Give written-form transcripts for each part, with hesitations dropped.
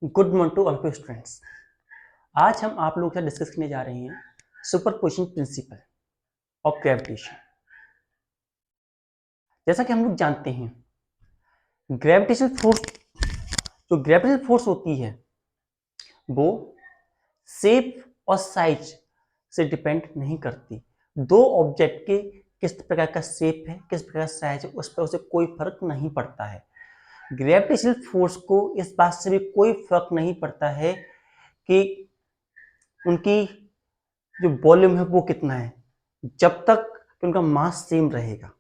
Good morning to all of students. आज हम आप लोगों के साथ डिस्कस करने जा रहे हैं सुपरपोजिशन प्रिंसिपल ऑफ ग्रेविटेशन। जैसा कि हम लोग जानते हैं, ग्रेविटेशनल फोर्स होती है वो शेप और साइज से डिपेंड नहीं करती। दो ऑब्जेक्ट के किस प्रकार का शेप है, किस प्रकार का साइज है, उस पर उसे कोई फर्क नहीं पड़ता है। ग्रेविटेशनल फोर्स को इस बात से भी कोई फर्क नहीं पड़ता है कि उनकी जो वॉल्यूम है वो कितना है, जब तक कि उनका मास सेम रहेगा।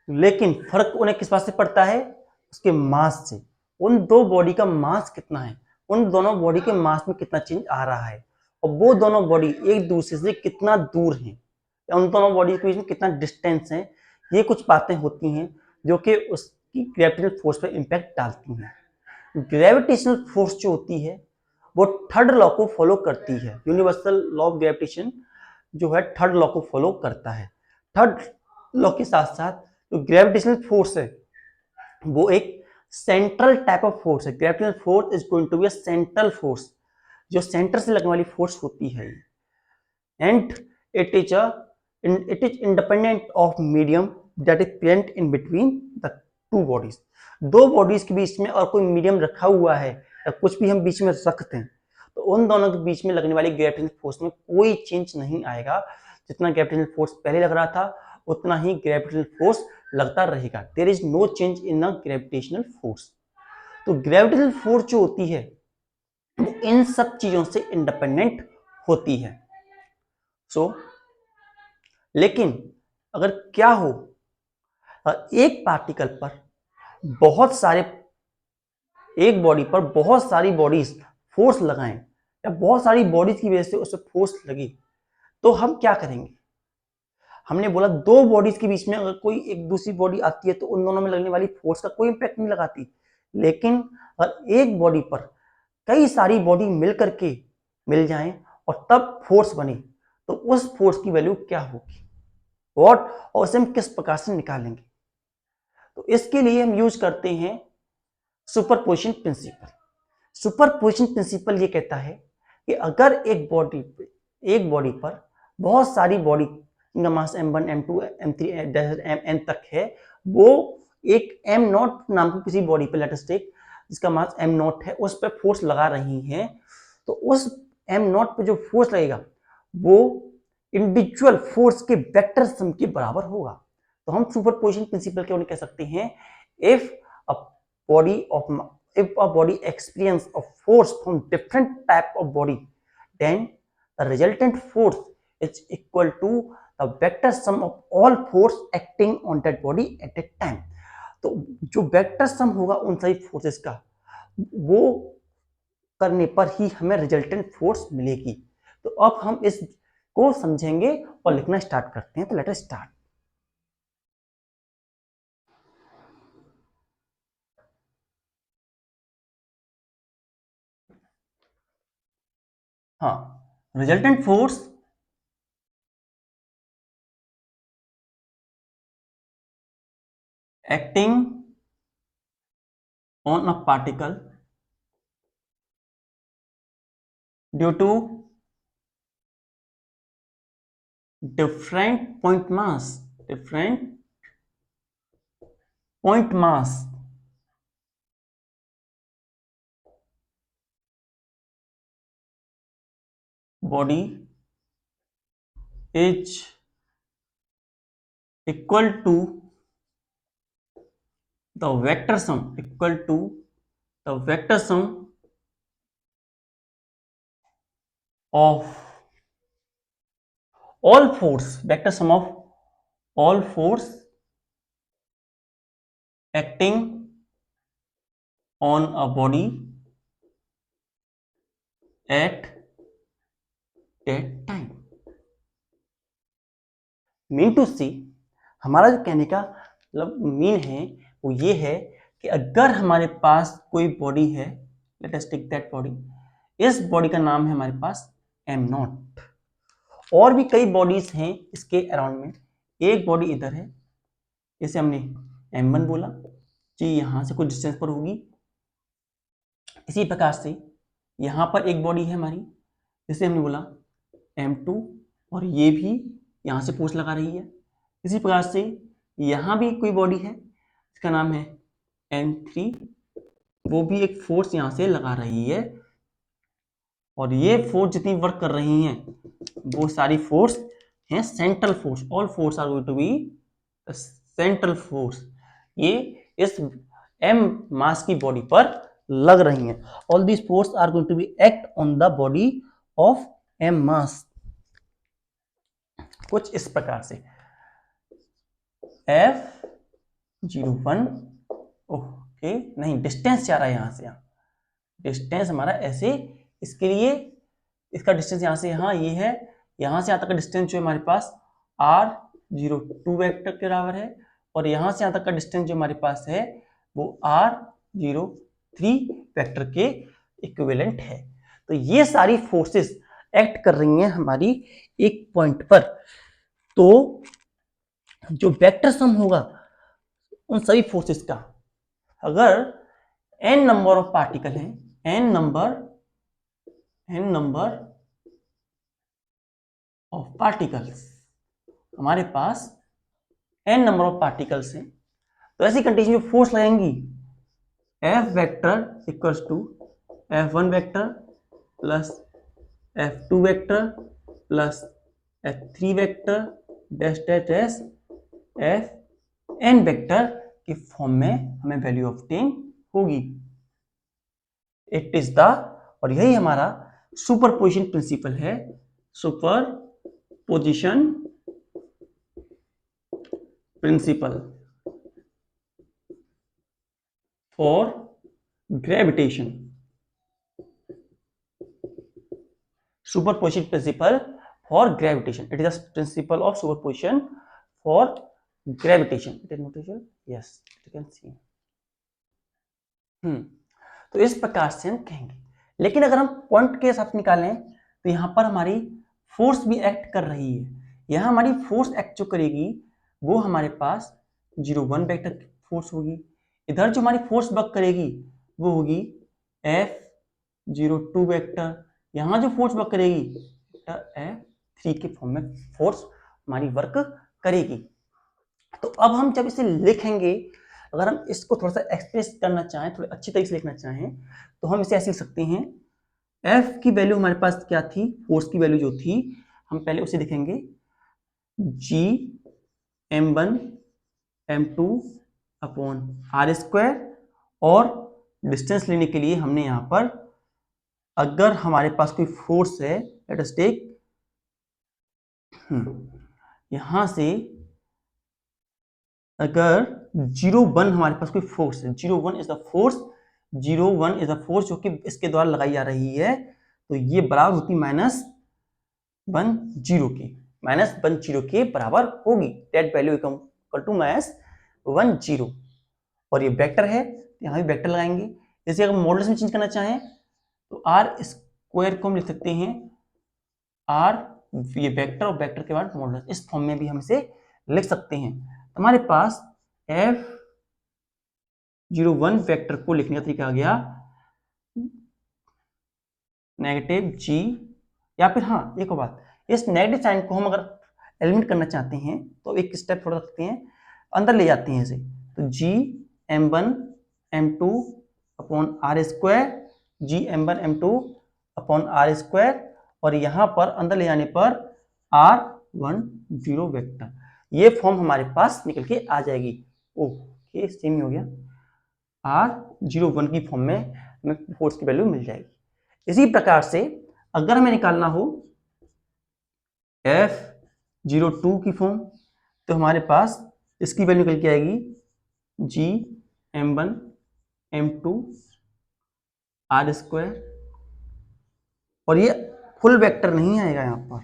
लेकिन फर्क उन्हें किस बात से पड़ता है? उसके मास से। उन दो बॉडी का मास कितना है, उन दोनों बॉडी के मास में कितना चेंज आ रहा है, और वो दोनों बॉडी एक दूसरे से कितना दूर हैं, या उन दोनों बॉडी के बीच में कितना डिस्टेंस है। ये कुछ बातें होती हैं जो कि उसकी ग्रेविटेशनल फोर्स पर इंपैक्ट डालती हैं। ग्रेविटेशनल फोर्स जो होती है वो थर्ड लॉ को फॉलो करती है। यूनिवर्सल लॉ ऑफ ग्रेविटेशन जो है थर्ड लॉ को फॉलो करता है। थर्ड लॉ के साथ साथ जो ग्रेविटेशनल फोर्स है वो एक सेंट्रल टाइप ऑफ फोर्स है। Gravitational force is going to be a central force, जो सेंटर से लगने वाली फोर्स होती है। And it is independent of medium that is present in between the two bodies. दो बॉडीज के बीच में और कोई मीडियम रखा हुआ है या कुछ भी हम बीच में रखते हैं तो उन दोनों के बीच में लगने वाली ग्रेविटेशनल फोर्स में कोई चेंज नहीं आएगा। जितना ग्रेविटेशनल फोर्स पहले लग रहा था उतना ही ग्रेविटेशनल फोर्स लगता रहेगा। There is no change in the gravitational force. तो ग्रेविटेशनल फोर्स जो होती है वो इन सब चीजों से इंडिपेंडेंट होती है। लेकिन अगर क्या हो, एक पार्टिकल पर बहुत सारे, एक बॉडी पर बहुत सारी बॉडीज फोर्स लगाएं या बहुत सारी बॉडीज की वजह से उसे फोर्स लगी, तो हम क्या करेंगे? हमने बोला दो बॉडीज के बीच में अगर कोई एक दूसरी बॉडी आती है तो उन दोनों में लगने वाली फोर्स का कोई इंपैक्ट नहीं लगाती। लेकिन अगर एक बॉडी पर कई सारी बॉडी मिल करके मिल जाएं और तब फोर्स बने तो उस फोर्स की वैल्यू क्या होगी, व्हाट, और उसे हम किस प्रकार से निकालेंगे? तो इसके लिए हम यूज करते हैं सुपरपोजिशन प्रिंसिपल। सुपरपोजिशन प्रिंसिपल ये कहता है कि अगर एक बॉडी पर बहुत सारी बॉडी जिनका मास m1 m2 m3 mn तक है, वो एक m नॉट नाम की किसी बॉडी पे लेटेस्ट टेक जिसका मास m नॉट है उस पर फोर्स लगा रही हैं, तो उस m नॉट पे जो फोर्स लगेगा वो इंडिविजुअल फोर्स के वेक्टर सम के बराबर होगा। तो हम सुपरपोजिशन प्रिंसिपल के कह सकते हैं, if a body of if a body experience a force from different type of body, then the resultant force is equal to the vector sum of all force acting on that body at that time। तो जो vector sum होगा उन सभी forces का, वो करने पर ही हमें रिजल्टेंट फोर्स मिलेगी। तो अब हम इस को समझेंगे और लिखना स्टार्ट करते हैं। तो लेट अस स्टार्ट। हाँ, resultant force acting on a particle due to different point mass body is equal to the vector sum of all force, vector sum of all force acting on a body at that time। Mean to see, हमारा जो कहने का मतलब mean है वो ये है कि अगर हमारे पास कोई बॉडी है, let us take that body, इस बॉडी का नाम है हमारे पास m नॉट। और भी कई बॉडीज हैं इसके अराउंड में। एक बॉडी इधर है, इसे हमने m1 बोला, जी यहां से कुछ डिस्टेंस पर होगी, इसी प्रकार से यहाँ पर एक बॉडी है हमारी, जिसे हमने बोला M2, और ये भी यहाँ से फोर्स लगा रही है। इसी प्रकार से यहाँ भी कोई बॉडी है, इसका नाम है M3, वो भी एक फोर्स यहाँ से लगा रही है, और ये फोर्स जितनी वर्क कर रही हैं वो सारी फोर्स हैं central force. All force are going to be central force. ये इस m मास की बॉडी पर लग रही हैं। All these force are going to be act on the body of m mass. कुछ इस प्रकार से F01, ओके नहीं, डिस्टेंस जा रहा है यहां से यहाँ, डिस्टेंस हमारा ऐसे, इसके लिए इसका डिस्टेंस यहां से यहाँ ये है, यहां से यहां तक का डिस्टेंस जो हमारे पास R02 वेक्टर के बराबर है, और यहां से यहां तक का डिस्टेंस जो हमारे पास है वो R03 वेक्टर के इक्विवेलेंट है। तो ये सारी फोर्सेस एक्ट कर रही हैं हमारी एक पॉइंट पर। तो जो वेक्टर सम होगा उन सभी फोर्सेस का, अगर n नंबर ऑफ पार्टिकल हैं, n नंबर ऑफ पार्टिकल्स, हमारे पास n नंबर ऑफ पार्टिकल्स हैं, तो ऐसी कंडीशन जो फोर्स लगेंगी F vector equals to F1 vector plus F2 vector plus F3 vector dash dash dash Fn vector के form में हमें वैल्यू ऑब्टेन होगी। इट इज द, और यही हमारा सुपरपोजिशन प्रिंसिपल है, superposition principle for gravitation. Superposition principle for gravitation. It is a principle of superposition for gravitation. It is notation. Yes, you can see. तो इस प्रकार से हम कहेंगे। लेकिन अगर हम पॉइंट के हिसाब से निकालें तो यहाँ पर हमारी फोर्स भी एक्ट कर रही है। यहाँ हमारी फोर्स एक्ट जो करेगी वो हमारे पास 01 वेक्टर फोर्स होगी। इधर जो हमारी फोर्स वर्क करेगी वो होगी F02 वेक्टर। यहाँ जो फोर्स वर्क करेगी F3 के फॉर्म में फोर्स हमारी वर्क करेगी। तो अब हम जब इसे लिखेंगे, अगर हम इसको थोड़ा सा एक्सप्रेस करना चाहें, थोड़ी अच्छी तरीके से लिखना चाहें, तो हम इसे ऐसे लिख सकते हैं। F की वैल्यू हमारे पास क्या थी, फोर्स की वैल्यू जो थी, हम पहले उसे लिखेंगे G m1 m2 upon r², और डिस्टेंस लेने के लिए हमने यहाँ पर, अगर हमारे पास कोई फोर्स है, लेट अस टेक यहां से, अगर 01 हमारे पास कोई फोर्स है, 01 is the force, 01 is the force जो कि इसके द्वारा लगाई जा रही है, तो ये बराबर होती -10 के बराबर होगी। दैट वैल्यू इक्वल टू -10, और ये वेक्टर है, यहाँ भी वेक्टर लगाएंगे। जैसे अगर मॉडुलस में चेंज करना चाहें तो R² को हम लिख सकते हैं R, ये वेक्टर और वेक्टर के बाद मॉडुलस, इस फॉर्म में भी हम इसे लिख सकते हैं। हमारे पास F01 वेक्टर को लिखने का तरीका आ गया -G, या फिर हाँ एक और बात, इस नेगेटिव साइन को हम अगर एलिमिनेट करना चाहते हैं तो एक स्टेप थोड़ा रखते हैं, अंदर ले जाते हैं इसे, तो G m1 m2 upon r², G m1 m2 upon r², और यहां पर अंदर ले जाने पर R10 वेक्टर, ये फॉर्म हमारे पास निकल के आ जाएगी। ओके, सेम ही हो गया, R01 की फॉर्म में हमें फोर्स की वैल्यू मिल जाएगी। इसी प्रकार से अगर हमें निकालना हो F02 की फॉर्म, तो हमारे पास इसकी वैल्यू निकल के आएगी G m1 m2 r², और ये फुल वेक्टर नहीं आएगा, यहाँ पर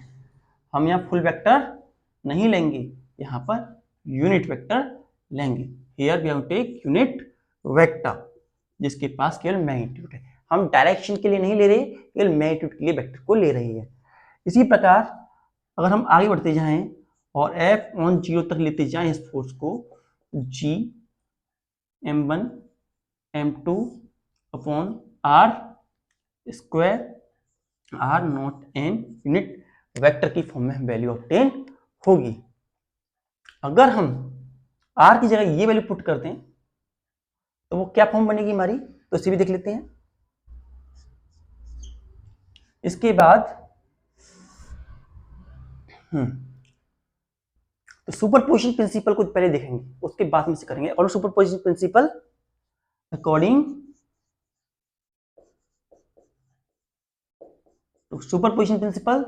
हम यहाँ फुल वेक्टर नहीं लेंगे, यहाँ पर यूनिट वेक्टर लेंगे। Here we have take unit vector, जिसके पास केवल मैग्नीट्यूड है। हम डायरेक्शन के लिए नहीं ले रहे, केवल मैग्नीट्यूड के लिए वेक्टर को ले रहे हैं। इसी प्रकार अगर हम आगे बढ़ते जाएं और F(0) तक लेते जाएं इस फोर्स को, G m1 m2 upon R square R naught N unit vector की फॉर्म में वैल्यू ऑब्टेन होगी। अगर हम आर की जगह ये वैल्यू पुट कर दें तो वो क्या फॉर्म बनेगी हमारी, तो इसे भी देख लेते हैं। इसके बाद तो सुपरपोजिशन प्रिंसिपल को पहले देखेंगे, उसके बाद में से करेंगे। और superposition principle according to superposition principle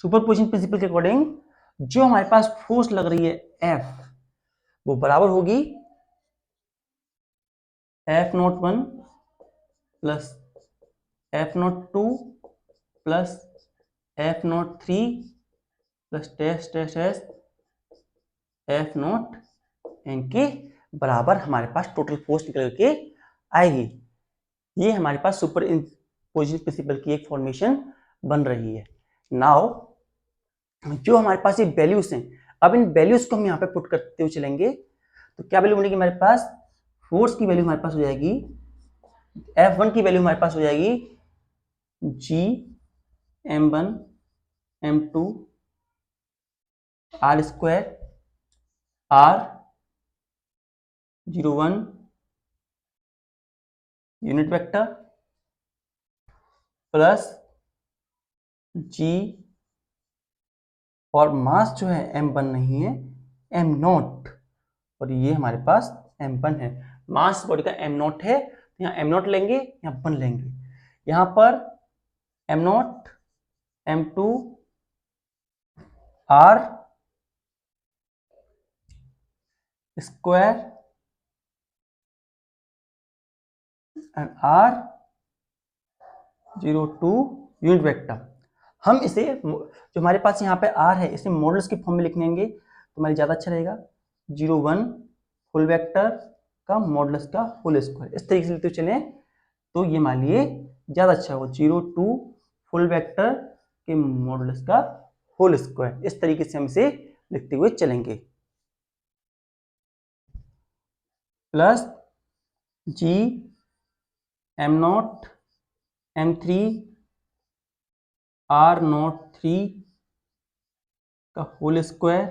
superposition principle के अकॉर्डिंग जो हमारे पास फोर्स लग रही है F, वो बराबर होगी F01 plus F02 plus F03 plus test test test F0 के बराबर हमारे पास टोटल फोर्स निकल के आएगी। ये हमारे पास सुपर पोजिशन प्रिंसिपल की एक फॉर्मेशन बन रही है। नाउ जो हमारे पास ये वैल्यूज हैं, अब इन वैल्यूज को हम यहाँ पे पुट करते हुए चलेंगे तो क्या वैल्यू बनेगी हमारे पास, फोर्स की वैल्यू हमारे पास हो जाएगी, F1 की वैल्यू हमारे पास हो जाएगी G M1 M2 R square R01 unit vector plus G और मास जो है M1 नहीं है M0, और ये हमारे पास M1 है। मास बॉडी का M0 है, यहाँ M0 लेंगे, यहाँ 1 लेंगे। यहाँ पर M0 M2 R square and R02 unit vector. हम इसे जो हमारे पास यहाँ पे R है इसे मॉडल्स के फॉर्म में लिख लेंगे तो हमारे ज़्यादा अच्छा रहेगा। 01 फुल वेक्टर का मॉडल्स का होल स्क्वायर, इस तरीके से लिखते चले तो ये मान लिए ज़्यादा अच्छा होगा। 02 फुल वेक्टर के मॉडल्स का होल स्क्वायर, इस तरीके से हम इसे लिखते हुए चलेंगे। Plus G M0 M3 R03 का होल स्क्वायर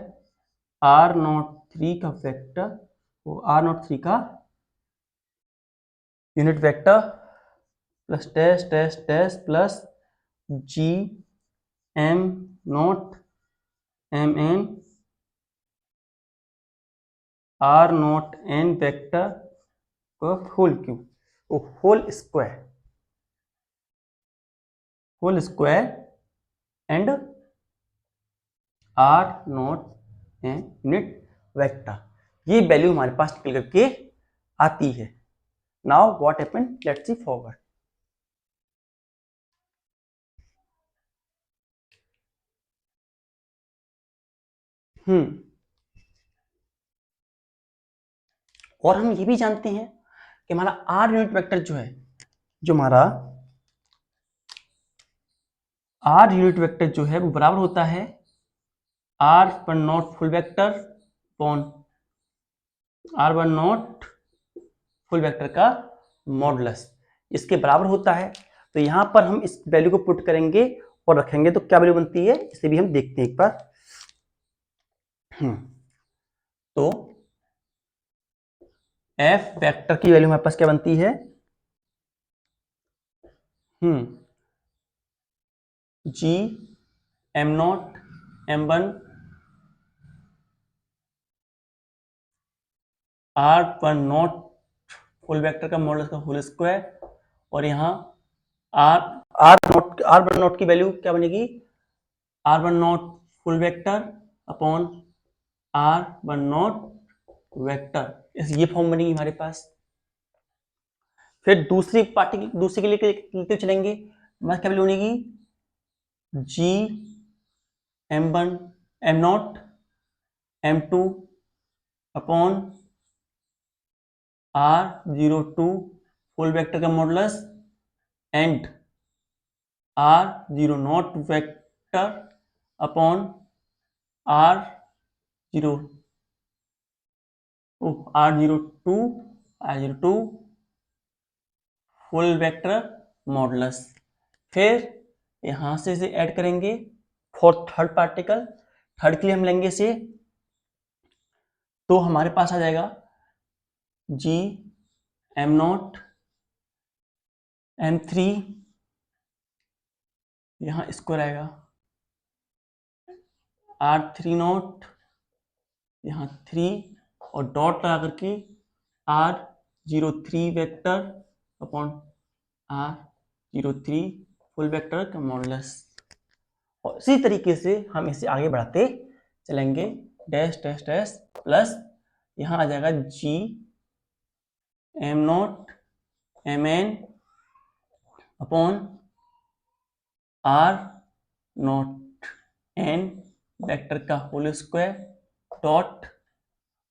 R03 का वेक्टर, वो R03 का unit vector plus test test test plus G M0 MN R0N vector का होल क्यूब, वो whole square and R0N unit vector. ये वैल्यू हमारे पास निकल करके आती है। Now what happened, let's see forward. और हम ये भी जानते हैं कि हमारा R यूनिट वेक्टर जो है, जो हमारा R यूनिट वेक्टर जो है वो बराबर होता है R10 full vector upon R10 full vector का मॉडुलस, इसके बराबर होता है। तो यहां पर हम इस वैल्यू को पुट करेंगे और रखेंगे तो क्या वैल्यू बनती है, इसे भी हम देखते हैं एक बार। तो F वेक्टर की वैल्यू हमारे पास क्या बनती है, G M0 M1 R10 full vector का मॉडुलस का होल स्क्वायर, और यहाँ R10 की वैल्यू क्या बनेगी, R10 full vector upon R10 vector, इस ये फॉर्म बनेगी हमारे पास। फिर दूसरी के लिए लिखते चलेंगे, हमारे क्या वैल्यू बनेगी, G M1 M0 M2 upon R02 full vector का modulus and R00 vector upon R0 R02 R02 full vector modulus. फिर यहां से इसे ऐड करेंगे फॉर थर्ड पार्टिकल, थर्ड के लिए हम लेंगे इसे, तो हमारे पास आ जाएगा G M0 M3, यहां स्क्वायर आएगा R30 यहाँ 3 और डॉट लगा करके R03 vector upon R03 full vector का मॉडुलस। और इसी तरीके से हम इसे आगे बढ़ाते चलेंगे, डैश डैश डैश प्लस यहाँ आ जाएगा G M0 Mn upon R0 N vector का whole square dot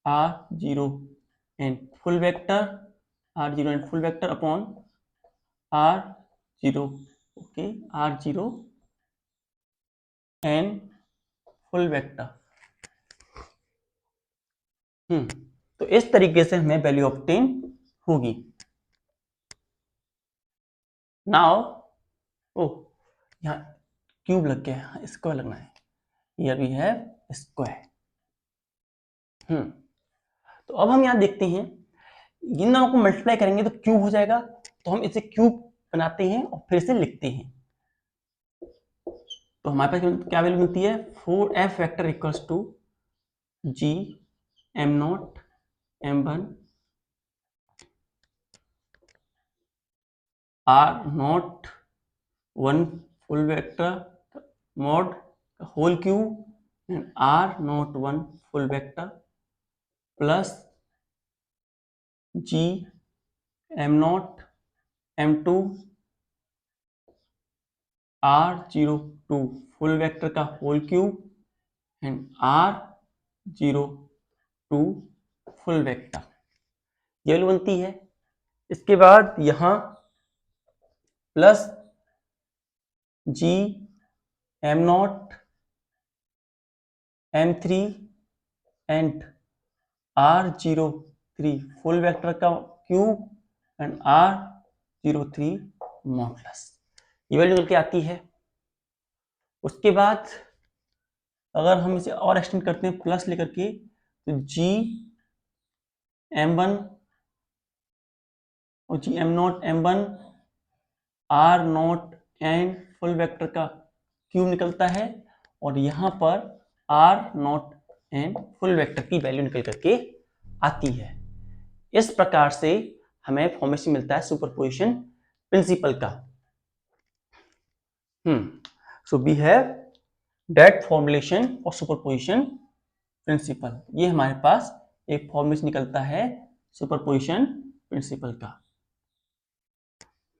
R0N full vector, R0N full vector upon R0 okay R0N full vector. तो इस तरीके से हमें वैल्यू ऑब्टेन होगी। नाउ यहाँ क्यूब लग गया है, स्क्वायर लगना है, हियर वी हैव स्क्वायर। तो अब हम यहाँ देखते हैं इन दोनों को मल्टीप्लाई करेंगे तो क्यूब हो जाएगा, तो हम इसे क्यूब बनाते हैं और फिर से लिखते हैं। तो हमारे पास क्या वैल्यू मिलती है, 4f vector equals to G M0 M1 R0 1 full vector mod whole cube and R0 1 full vector plus G M0 M2 R02 full vector का whole cube and R02 full vector, ये value बनती है। इसके बाद यहां plus G M0 M3 and R03 full vector का cube and R03 modulus, ये value निकल के आती है। उसके बाद अगर हम इसे और एक्सटेंड करते हैं प्लस लेकर के, तो G M1 और G M0 M1 R0 and full vector का क्यूब निकलता है और यहाँ पर R0 एंड फुल वेक्टर की वैल्यू निकल करके आती है। इस प्रकार से हमें फॉर्मेशन मिलता है सुपरपोजिशन प्रिंसिपल का। So we have that formulation और सुपरपोजिशन प्रिंसिपल, ये हमारे पास एक फॉर्मेशन निकलता है सुपरपोजिशन प्रिंसिपल का।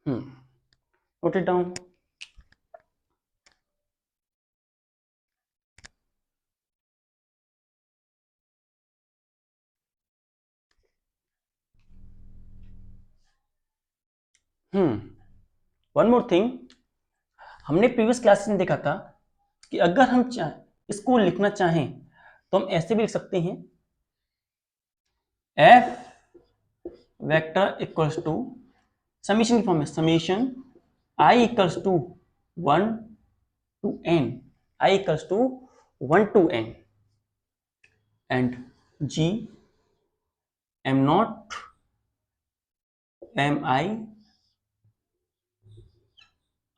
Note it down. One more thing, हमने प्रीवियस क्लासेस में देखा था कि अगर हम इसको लिखना चाहें तो हम ऐसे भी लिख सकते हैं, F vector equals to summation की फॉर्म में summation I equals to 1 to n, I equals to 1 to n and G M0 Mi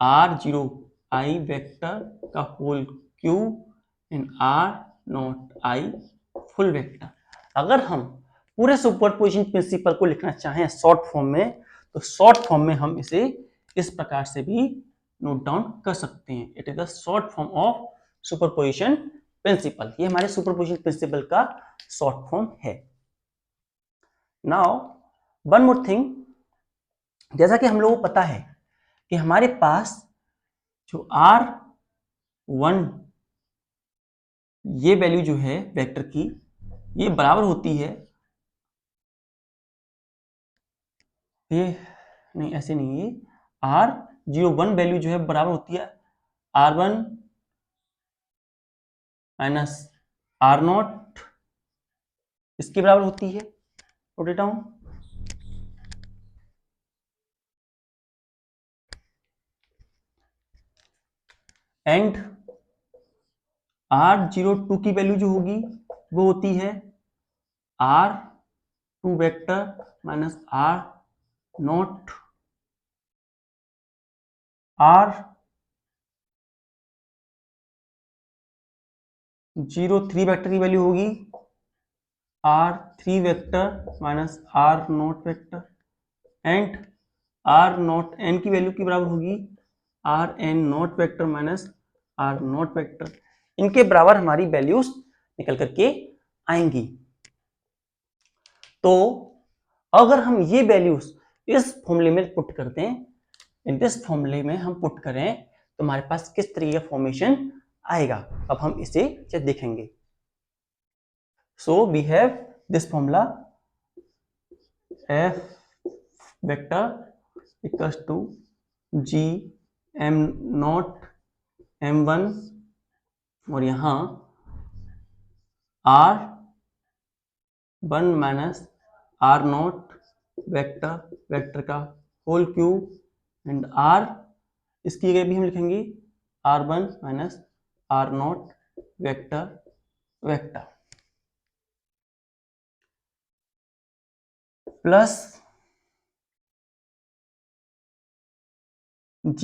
R0 I vector का whole cube and R0 I full vector. अगर हम पूरे superposition principle को लिखना चाहें short form में, तो शॉर्ट फॉर्म में हम इसे इस प्रकार से भी नोट डाउन कर सकते हैं। It is the short form of superposition principle, ये हमारे सुपरपोजिशन प्रिंसिपल का शॉर्ट फॉर्म है। नाउ वन मोर थिंग, जैसा कि हम लोगों को पता है कि हमारे पास जो R1 ये वैल्यू जो है वेक्टर की, ये बराबर होती है, ये नहीं ऐसे नहीं है, R01 वैल्यू जो है बराबर होती है R1 माइनस आर नॉट इसके बराबर होती है, note it down. And R02 की वैल्यू जो होगी वो होती है R2 vector minus R not R03 vector की वैल्यू होगी R3 vector minus R not vector and R not n की वैल्यू की बराबर होगी Rn not vector minus R not vector. इनके बराबर हमारी वैल्यूज निकल करके आएंगी। तो अगर हम ये वैल्यूज इस फॉर्मूले में पुट करते हैं, इन दिस फॉर्मूले में हम पुट करें तो हमारे पास किस तरीके का फॉर्मेशन आएगा, अब हम इसे देखेंगे। So we have this formula f vector equals to g m nought m1 और यहां R1 minus R not vector का होल क्यूब एंड R इसकी जगह भी हम लिखेंगे R1 minus R not vector plus G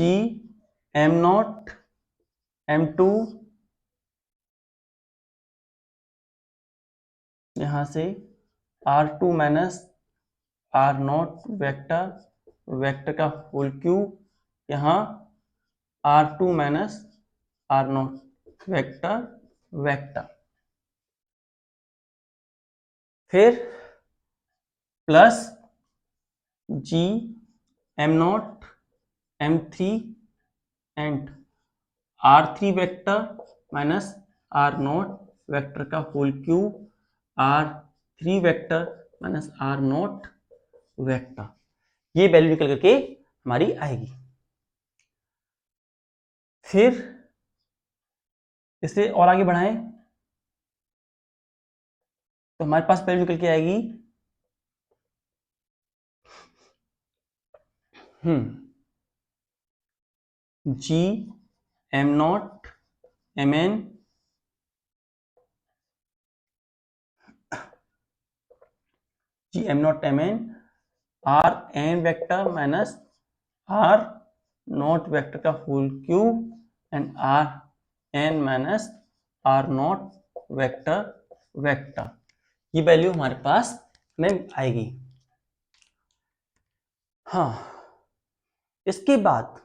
m nought m2 यहां से R2 minus R not vector का होल क्यूब, यहां R2 minus R not vector फिर plus G m nought m3 and R3 vector minus R not vector का whole cube, R3 vector minus R not vector. ये value निकल करके हमारी आएगी। फिर इसे और आगे बढ़ाएं तो हमारे पास वैल्यू निकल के आएगी G m nought mn G m nought mn R n vector minus R not vector का whole cube and R n minus R not vector. ये वैल्यू हमारे पास में आएगी। हाँ, इसके बाद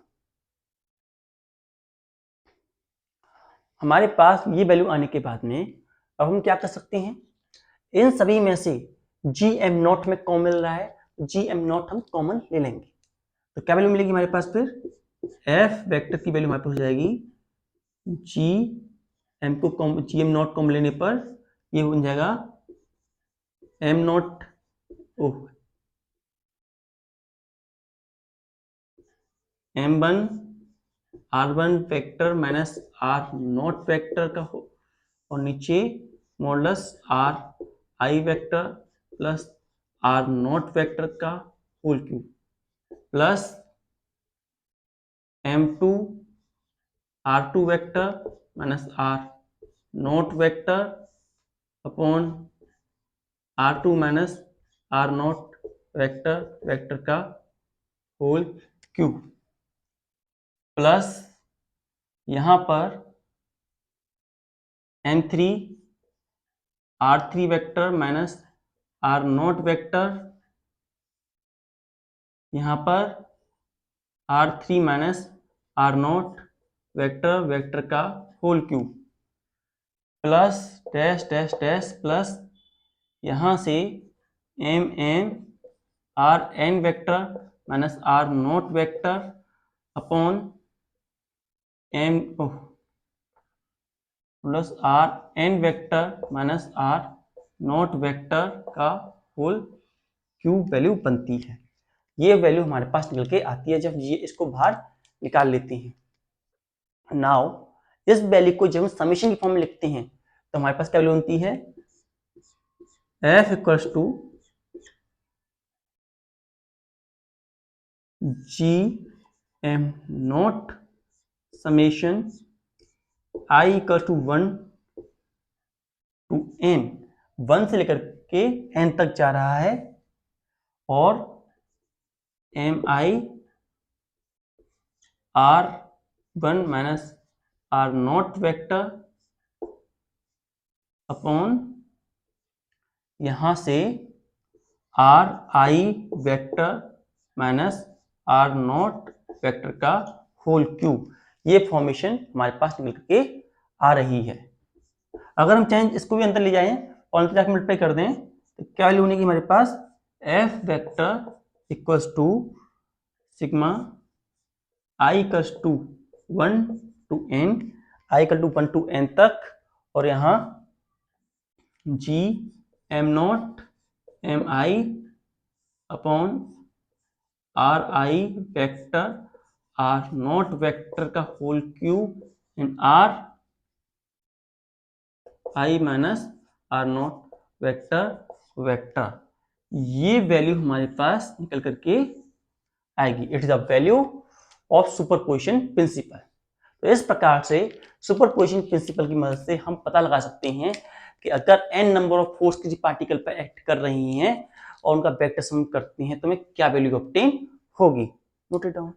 हमारे पास ये वैल्यू आने के बाद में अब हम क्या कर सकते हैं, इन सभी में से जी एम नॉट में कॉमन मिल रहा है, जी एम नॉट हम कॉमन ले लेंगे तो क्या वैल्यू मिलेगी हमारे पास, फिर एफ वेक्टर की वैल्यू हमारे पास हो जाएगी जी एम को जी एम नॉट कॉमन लेने पर ये बन जाएगा m naught m1 R1 vector minus R not vector का हो और नीचे modulus R I vector plus R not vector का whole cube plus m2 R2 vector minus R not vector upon R2 minus R not vector का whole cube plus यहां पर m3 R3 vector minus R not vector, यहां पर R3 minus R not vector का whole cube plus dash dash dash plus यहां से M N R N vector minus R naught vector upon M plus R N vector minus R naught vector का whole cube value बनती है। ये value हमारे पास निकल के आती है जब ये इसको बाहर निकाल लेते हैं। नाउ इस वैल्यू को जब हम समेशन की फॉर्म में लिखते हैं तो हमारे पास क्या वैल्यू बनती है, F equals to G M naught summation I equal to 1 to n, 1 से लेकर के n तक जा रहा है, और एम आई R1 minus R0 vector upon यहां से RI vector minus R0 vector का होल क्यूब, ये फॉर्मेशन हमारे पास निकल के आ रही है। अगर हम चाहें इसको भी अंदर ले जाएं और अंदर जाकर मल्टीप्लाई कर दें तो क्या वैल्यू बनेगी हमारे पास, F vector equals to sigma I equals to 1 to n, I equal to 1 to n तक, और यहाँ G m naught m I upon R I vector R naught vector का whole cube in R I minus R naught vector, ये value हमारे पास निकल करके आएगी। It is the value of superposition principle. तो इस प्रकार से सुपरपोजिशन प्रिंसिपल की मदद से हम पता लगा सकते हैं कि अगर n नंबर ऑफ फोर्स किसी पार्टिकल पर एक्ट कर रही हैं और उनका वेक्टर सम करती हैं तो हमें क्या वैल्यू ऑब्टेन होगी। Note it down.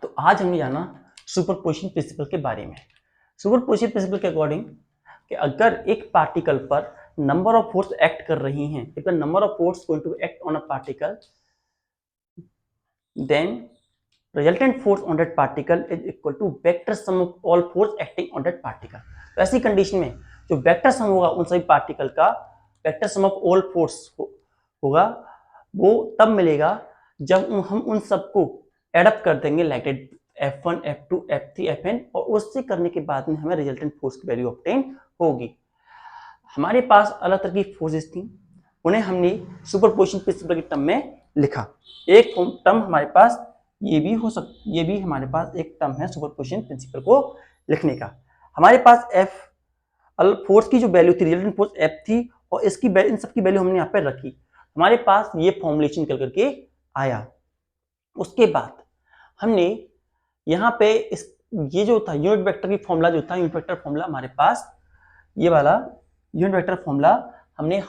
तो आज हमने जाना सुपरपोजिशन प्रिंसिपल के बारे में। सुपरपोजिशन प्रिंसिपल के अकॉर्डिंग कि अगर एक पार्टिकल पर नंबर ऑफ फोर्स एक्ट कर रही हैं, if the number of force going to act on a particle, then resultant force on that particle is equal to vector sum of all force acting on that particle। तो ऐसी condition में जो vector sum होगा उन सभी particle का, vector sum of all force होगा, वो तब मिलेगा जब हम उन सबको एडअप कर देंगे like F1, F2, F3, Fn, और उससे करने के बाद में हमें रिजल्टेंट फोर्स की वैल्यू ऑब्टेन होगी। हमारे पास अलग तरह की फोर्सेस थी, उन्हें हमने सुपरपोजिशन प्रिंसिपल के टर्म में लिखा। एक टर्म हमारे पास ये भी हो सकता, ये भी हमारे पास एक टर्म है सुपरपोजिशन प्रिंसिपल को लिखने का। हमारे पास F फोर्स की जो वैल्यू थी, रिजल्टेंट फोर्स F थी, और इसकी इन सबकी वैल्यू हमने यहाँ पे रखी। हमारे पास ये फॉर्मुलेशन निकल करके आया। उसके बाद हमने यहाँ पे ये जो था यूनिट वेक्टर की फॉर्मूला जो था, यूनिट वेक्टर फॉर्मूला हमारे पास ये वाला यूनिट वेक्टर फॉर्मूला हमने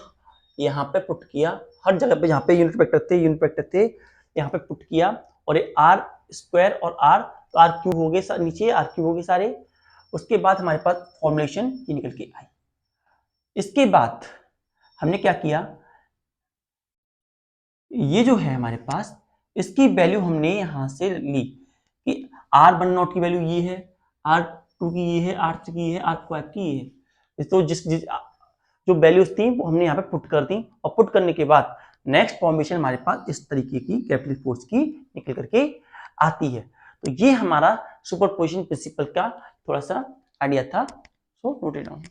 यहाँ पे पुट किया। हर जगह पे जहाँ पे यूनिट वेक्टर थे यहाँ पे पुट किया, और ये आर स्क्वायर और आर, तो आर क्यूब हो गए, नीचे आर क्यूब हो गए सारे। उसके बाद हमारे पास फॉर्मुलेशन ये निकल के आई। इसके बाद हमने क्या किया, ये जो है हमारे पास इसकी वैल्यू हमने यहां से ली कि R1 की वैल्यू ये है, R2 की ये है, R3 की ये है, R5 की ये है। तो जिस जो वैल्यूज थी वो हमने यहाँ पे पुट कर दी, और पुट करने के बाद नेक्स्ट फॉर्मेशन हमारे पास इस तरीके की कैपिटल फोर्स की निकल करके आती है। तो ये हमारा सुपरपोजिशन प्रिंसिपल का थोड़ा सा आइडिया था। So note it down.